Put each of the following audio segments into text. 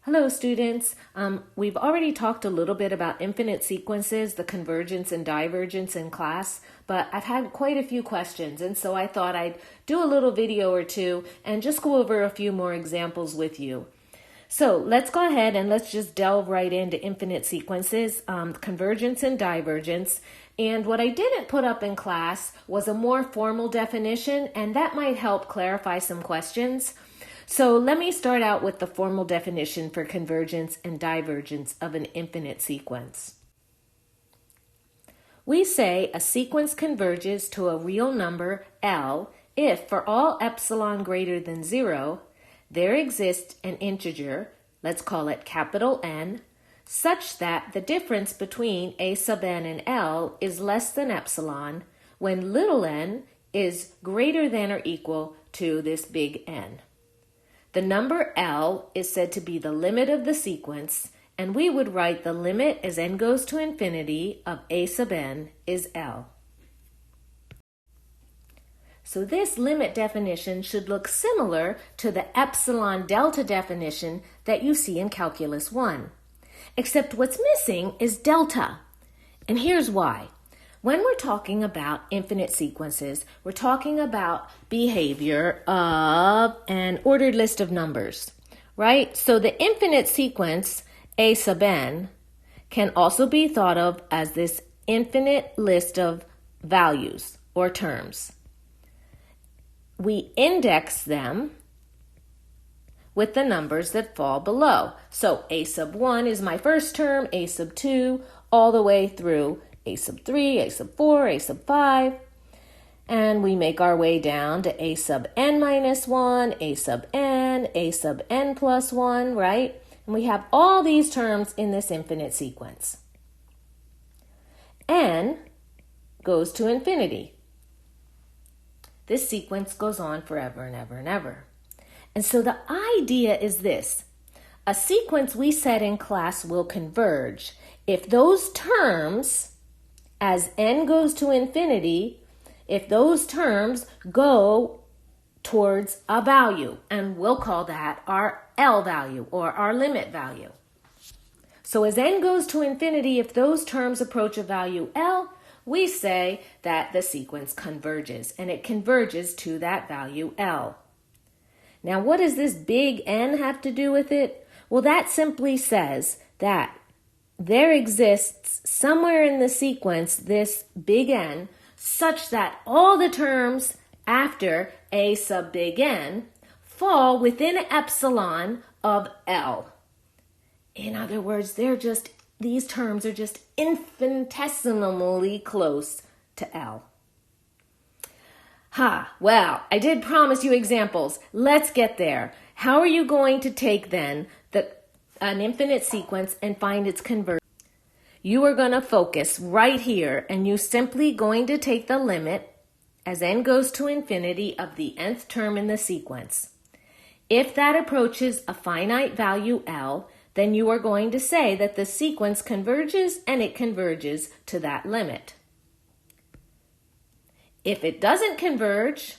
Hello students, we've already talked a little bit about infinite sequences, the convergence and divergence in class, but I've had quite a few questions, and so I thought I'd do a little video or two and just go over a few more examples with you. So let's go ahead and let's just delve right into infinite sequences, convergence and divergence. And what I didn't put up in class was a more formal definition, and that might help clarify some questions. So let me start out with the formal definition for convergence and divergence of an infinite sequence. We say a sequence converges to a real number L if for all epsilon greater than 0, there exists an integer, let's call it capital N, such that the difference between a sub n and L is less than epsilon when little n is greater than or equal to this big N. The number L is said to be the limit of the sequence, and we would write the limit as n goes to infinity of a sub n is L. So this limit definition should look similar to the epsilon delta definition that you see in Calculus 1. Except what's missing is delta. And here's why. When we're talking about infinite sequences, we're talking about behavior of an ordered list of numbers, right? So the infinite sequence, a sub n, can also be thought of as this infinite list of values or terms. We index them with the numbers that fall below. So a sub 1 is my first term, a sub 2, all the way through a sub 3, a sub 4, a sub 5, and we make our way down to a sub n minus 1, a sub n plus 1, right? And we have all these terms in this infinite sequence. N goes to infinity. This sequence goes on forever and ever and ever. And so the idea is this. A sequence we said in class will converge if those terms, as n goes to infinity, if those terms go towards a value, and we'll call that our L value or our limit value. So as n goes to infinity, if those terms approach a value L, we say that the sequence converges, and it converges to that value L. Now, what does this big N have to do with it? Well, that simply says that there exists somewhere in the sequence this big N such that all the terms after a sub big N fall within epsilon of L. In other words, these terms are just infinitesimally close to L. Well, I did promise you examples. Let's get there. How are you going to take then an infinite sequence and find its convergence? You are going to focus right here, and you're simply going to take the limit as n goes to infinity of the nth term in the sequence. If that approaches a finite value L, then you are going to say that the sequence converges, and it converges to that limit. If it doesn't converge,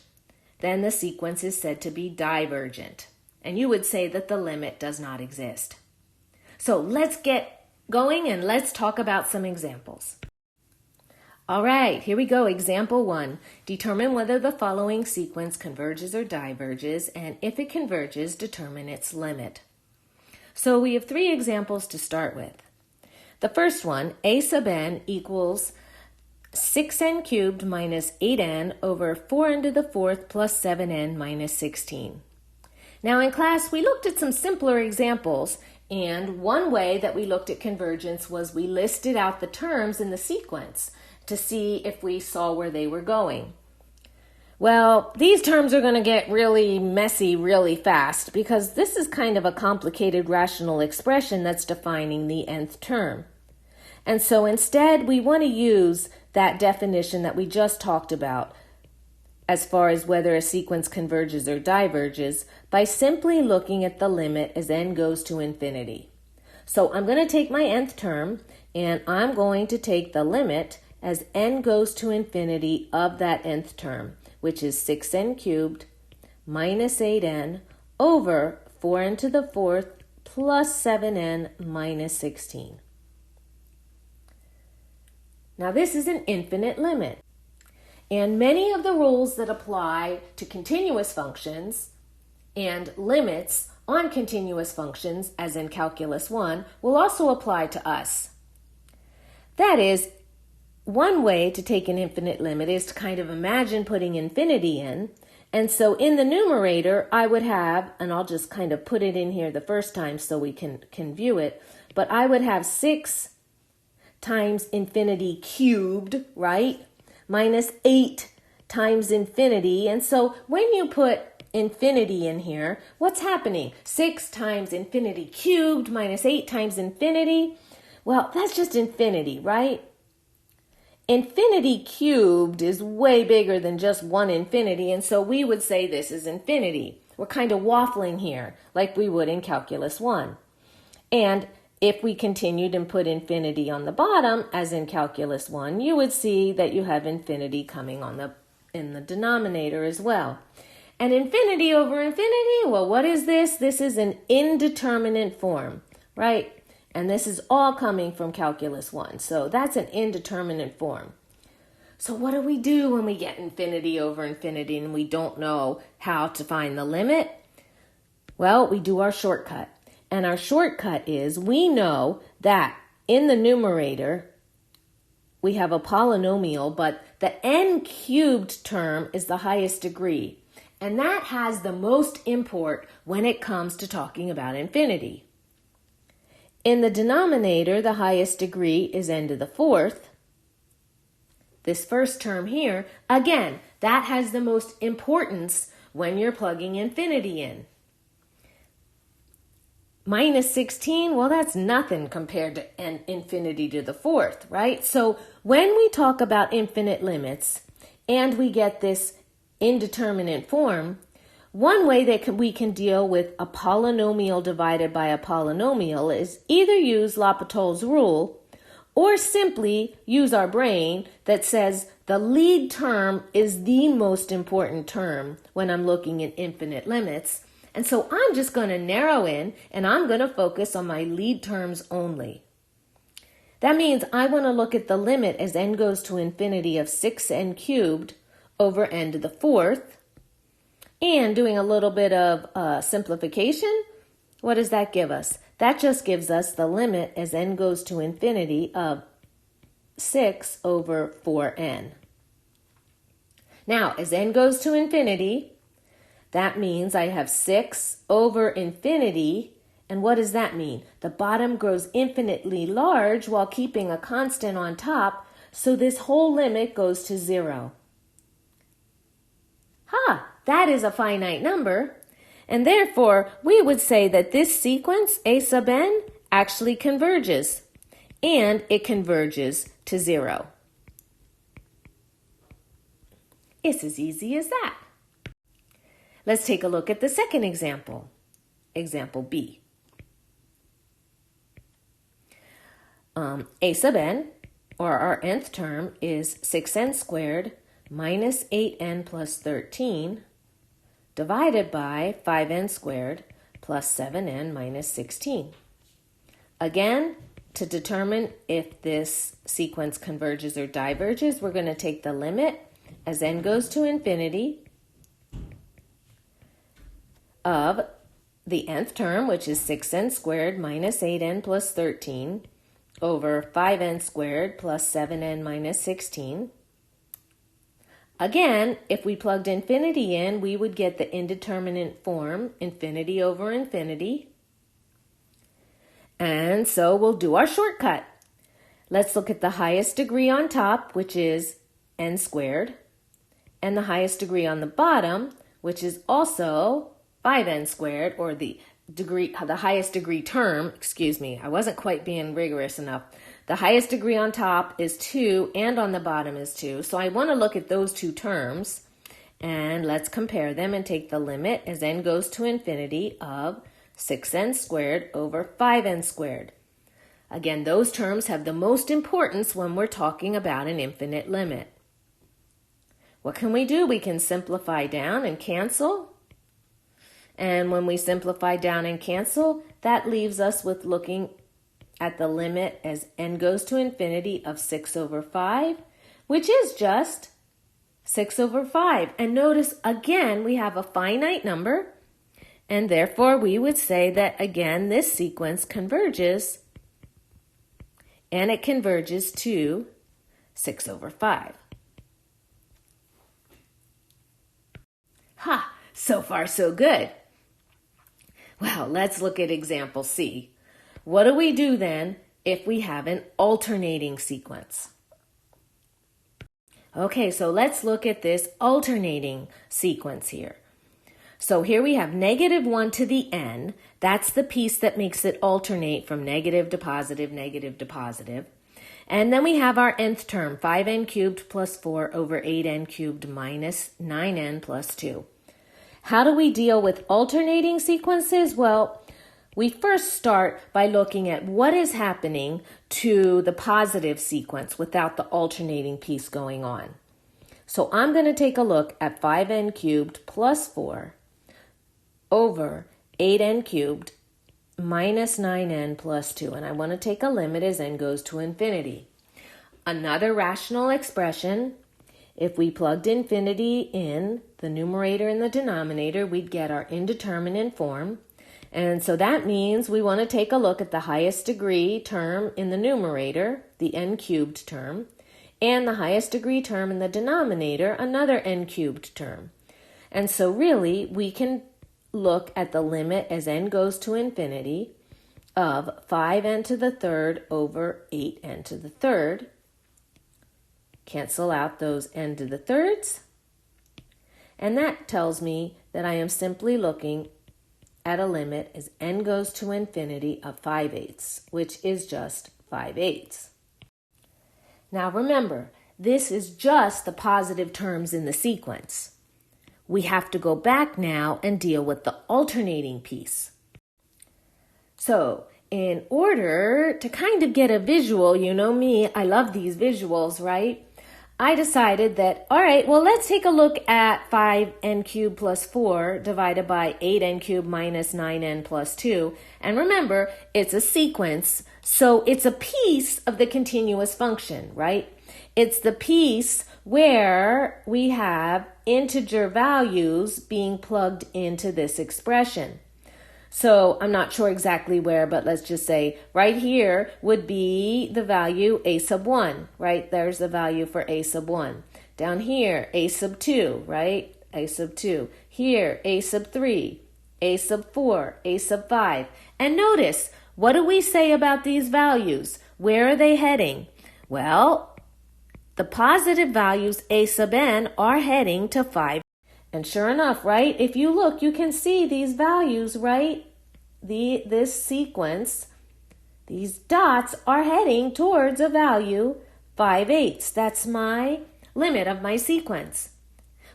then the sequence is said to be divergent, and you would say that the limit does not exist. So let's get going and let's talk about some examples. All right, here we go. Example 1. Determine whether the following sequence converges or diverges, and if it converges, determine its limit. So we have 3 examples to start with. The first one, a sub n equals 6n cubed minus 8n over 4n to the 4th plus 7n minus 16. Now in class, we looked at some simpler examples, and one way that we looked at convergence was we listed out the terms in the sequence to see if we saw where they were going. Well, these terms are going to get really messy really fast because this is kind of a complicated rational expression that's defining the nth term. And so instead, we want to use that definition that we just talked about as far as whether a sequence converges or diverges by simply looking at the limit as n goes to infinity. So I'm going to take my nth term, and I'm going to take the limit as n goes to infinity of that nth term, which is 6n cubed minus 8n over 4n to the 4th plus 7n minus 16. Now this is an infinite limit. And many of the rules that apply to continuous functions and limits on continuous functions, as in Calculus 1, will also apply to us. That is, one way to take an infinite limit is to kind of imagine putting infinity in. And so in the numerator, I would have, and I'll just kind of put it in here the first time so we can view it, but I would have 6 times infinity cubed, right? Minus 8 times infinity. And so when you put infinity in here, what's happening? 6 times infinity cubed minus 8 times infinity. Well, that's just infinity, right? Infinity cubed is way bigger than just one infinity, and so we would say this is infinity. We're kind of waffling here, like we would in Calculus 1. And if we continued and put infinity on the bottom, as in Calculus 1, you would see that you have infinity coming in the denominator as well. And infinity over infinity, well, what is this? This is an indeterminate form, right? And this is all coming from Calculus 1. So that's an indeterminate form. So what do we do when we get infinity over infinity and we don't know how to find the limit? Well, we do our shortcut. And our shortcut is we know that in the numerator, we have a polynomial, but the n cubed term is the highest degree. And that has the most import when it comes to talking about infinity. In the denominator, the highest degree is n to the 4th. This first term here, again, that has the most importance when you're plugging infinity in. Minus 16, well, that's nothing compared to n infinity to the 4th, right? So when we talk about infinite limits and we get this indeterminate form, one way that we can deal with a polynomial divided by a polynomial is either use L'Hopital's rule or simply use our brain that says the lead term is the most important term when I'm looking at infinite limits. And so I'm just going to narrow in and I'm going to focus on my lead terms only. That means I want to look at the limit as n goes to infinity of 6n cubed over n to the 4th. And doing a little bit of simplification, what does that give us? That just gives us the limit as n goes to infinity of 6 over 4n. Now, as n goes to infinity, that means I have 6 over infinity. And what does that mean? The bottom grows infinitely large while keeping a constant on top, so this whole limit goes to 0. That is a finite number, and therefore we would say that this sequence, a sub n, actually converges, and it converges to 0. It's as easy as that. Let's take a look at the second example, example B. A sub n, or our nth term, is 6n squared minus 8n plus 13 divided by 5n squared plus 7n minus 16. Again, to determine if this sequence converges or diverges, we're going to take the limit as n goes to infinity of the nth term, which is 6n squared minus 8n plus 13 over 5n squared plus 7n minus 16. Again, if we plugged infinity in, we would get the indeterminate form, infinity over infinity. And so we'll do our shortcut. Let's look at the highest degree on top, which is n squared, and the highest degree on the bottom, which is also 5n squared, or the highest degree term, I wasn't quite being rigorous enough. The highest degree on top is 2 and on the bottom is 2. So I want to look at those two terms and let's compare them and take the limit as n goes to infinity of 6n squared over 5n squared. Again, those terms have the most importance when we're talking about an infinite limit. What can we do? We can simplify down and cancel. And when we simplify down and cancel, that leaves us with looking at the limit as n goes to infinity of 6 over 5, which is just 6 over 5. And notice again, we have a finite number, and therefore we would say that again, this sequence converges, and it converges to 6 over 5. Ha! So far, so good. Well, let's look at example C. What do we do then if we have an alternating sequence? Okay, so let's look at this alternating sequence here. So here we have -1 to the n. That's the piece that makes it alternate from negative to positive, negative to positive. And then we have our nth term, 5n cubed plus 4 over 8n cubed minus 9n plus 2. How do we deal with alternating sequences? Well, we first start by looking at what is happening to the positive sequence without the alternating piece going on. So I'm going to take a look at 5n cubed plus 4 over 8n cubed minus 9n plus 2. And I want to take a limit as n goes to infinity. Another rational expression, if we plugged infinity in the numerator and the denominator, we'd get our indeterminate form. And so that means we want to take a look at the highest degree term in the numerator, the n cubed term, and the highest degree term in the denominator, another n cubed term. And so really, we can look at the limit as n goes to infinity of 5n to the third over 8n to the third. Cancel out those n to the thirds. And that tells me that I am simply looking at a limit as n goes to infinity of 5/8, which is just 5/8. Now remember, this is just the positive terms in the sequence. We have to go back now and deal with the alternating piece. So, in order to kind of get a visual, you know me, I love these visuals, right? I decided that, all right, well, let's take a look at 5n cubed plus 4 divided by 8n cubed minus 9n plus 2. And remember, it's a sequence, so it's a piece of the continuous function, right? It's the piece where we have integer values being plugged into this expression. So I'm not sure exactly where, but let's just say right here would be the value a sub 1, right? There's the value for a sub 1. Down here, a sub 2, right? A sub 2. Here, a sub 3, a sub 4, a sub 5. And notice, what do we say about these values? Where are they heading? Well, the positive values a sub n are heading to 5. And sure enough, right, if you look, you can see these values, right? This sequence, these dots are heading towards a value 5/8. That's my limit of my sequence.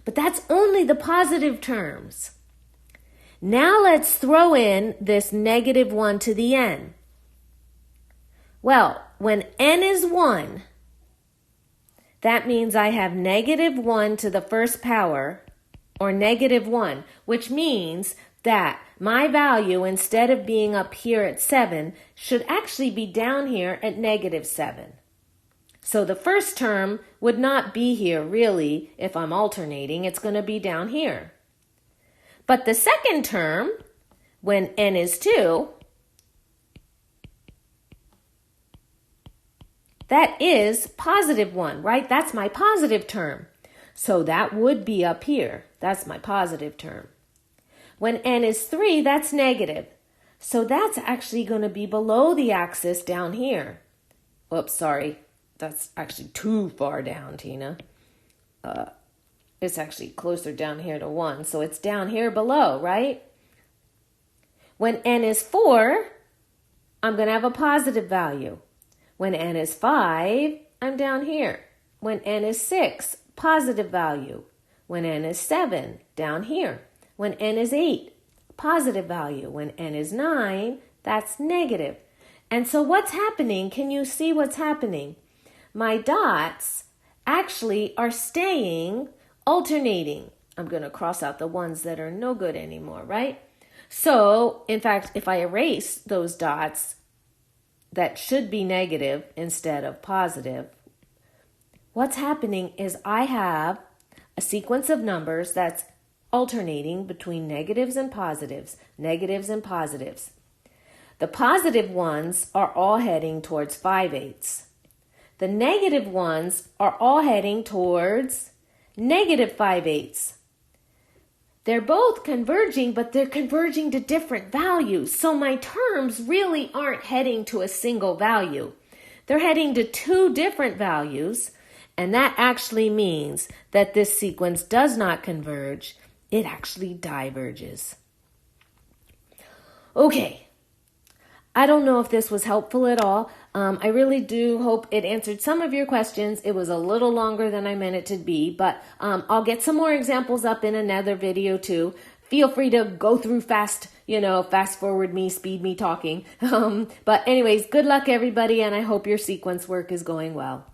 But that's only the positive terms. Now let's throw in this -1 to the n. Well, when n is 1, that means I have -1 to the first power, or -1, which means that my value, instead of being up here at 7, should actually be down here at -7. So the first term would not be here, really, if I'm alternating. It's going to be down here. But the second term, when n is 2, that is +1, right? That's my positive term. So that would be up here. That's my positive term. When n is 3, that's negative. So that's actually going to be below the axis down here. Oops, sorry. That's actually too far down, Tina. It's actually closer down here to 1. So it's down here below, right? When n is 4, I'm going to have a positive value. When n is 5, I'm down here. When n is 6, positive value. When n is 7, down here. When n is 8, positive value. When n is 9, that's negative. And so what's happening? Can you see what's happening? My dots actually are staying alternating. I'm going to cross out the ones that are no good anymore, right? So, in fact, if I erase those dots that should be negative instead of positive, what's happening is I have a sequence of numbers that's alternating between negatives and positives, negatives and positives. The positive ones are all heading towards 5/8. The negative ones are all heading towards negative 5/8. They're both converging, but they're converging to different values. So my terms really aren't heading to a single value. They're heading to two different values, and that actually means that this sequence does not converge. It actually diverges. Okay. I don't know if this was helpful at all. I really do hope it answered some of your questions. It was a little longer than I meant it to be, but I'll get some more examples up in another video too. Feel free to go through fast, fast forward me, speed me talking. But anyways, good luck everybody, and I hope your sequence work is going well.